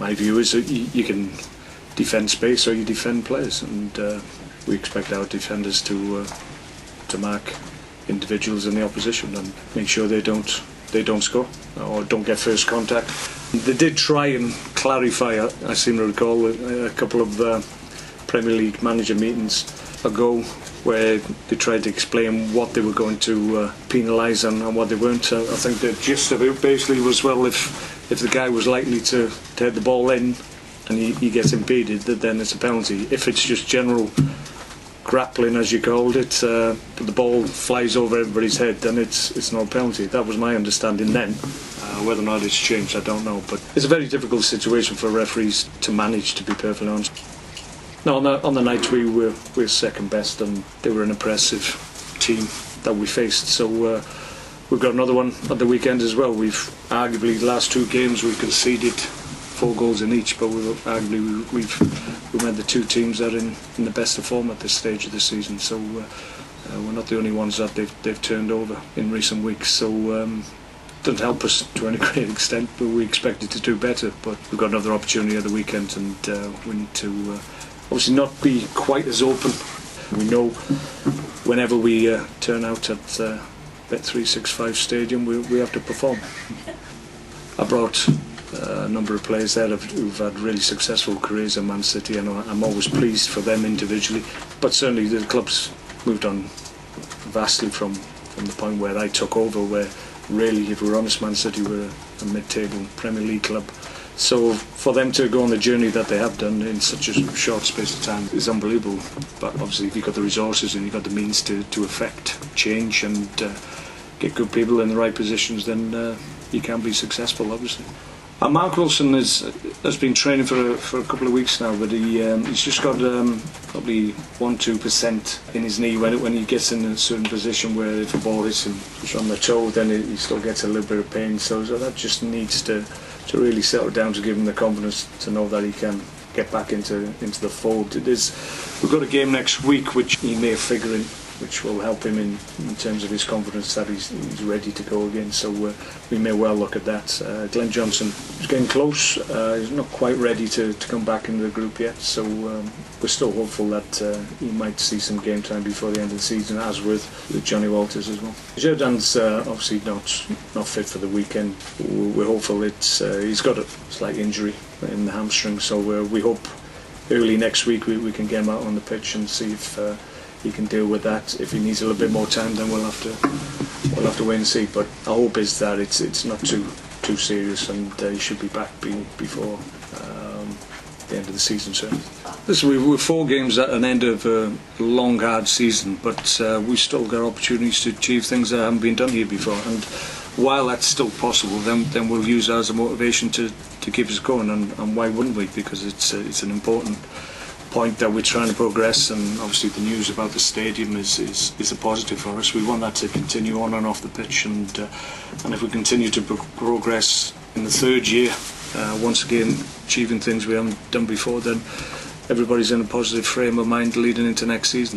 My view is that you can defend space or you defend players, and we expect our defenders to mark individuals in the opposition and make sure they don't score or don't get first contact. They did try and clarify, I seem to recall, a couple of Premier League manager meetings ago, where they tried to explain what they were going to penalise and what they weren't. I think the gist of it basically was, well, if the guy was likely to head the ball in and he gets impeded, then it's a penalty. If it's just general grappling, as you called it, but the ball flies over everybody's head, then it's no penalty. That was my understanding then. Whether or not it's changed, I don't know, but it's a very difficult situation for referees to manage, to be perfectly honest. No, on the night we're second best, and they were an impressive team that we faced. So we've got another one at the weekend as well. We've arguably the last two games we've conceded 4 goals in each, but we've met the two teams that are in the best of form at this stage of the season. So we're not the only ones that they've turned over in recent weeks. So doesn't help us to any great extent, but we expected to do better. But we've got another opportunity at the weekend, and we need to obviously not be quite as open. We know whenever we turn out at Bet365 Stadium, we have to perform. I brought a number of players there who've had really successful careers in Man City, and I'm always pleased for them individually. But certainly the club's moved on vastly from the point where I took over, where really, if we're honest, Man City were a mid-table Premier League club. So for them to go on the journey that they have done in such a short space of time is unbelievable. But obviously if you've got the resources and you've got the means to affect change and get good people in the right positions, then you can be successful, obviously. Mark Wilson has been training for a couple of weeks now, but he's just got probably 1-2% in his knee when he gets in a certain position where if a ball hits him on the toe, then he still gets a little bit of pain. So that just needs to really settle down, to give him the confidence to know that he can get back into the fold. We've got a game next week which he may figure in, which will help him in terms of his confidence that he's ready to go again. So we may well look at that. Glenn Johnson is getting close. He's not quite ready to come back into the group yet, so we're still hopeful that he might see some game time before the end of the season, as with Johnny Walters as well. Jordan's obviously not fit for the weekend. We're hopeful he's got a slight injury in the hamstring, so we hope early next week we can get him out on the pitch and see if he can deal with that. If he needs a little bit more time, then we'll have to wait and see. But our hope is that it's not too serious, and he should be back before the end of the season. Certainly. Listen, we're 4 games at an end of a long, hard season, but we've still got opportunities to achieve things that haven't been done here before. And while that's still possible, then we'll use that as a motivation to keep us going. And why wouldn't we? Because it's an important point that we're trying to progress, and obviously the news about the stadium is a positive for us. We want that to continue on and off the pitch, and if we continue to progress in the 3rd year, once again achieving things we haven't done before, then everybody's in a positive frame of mind leading into next season.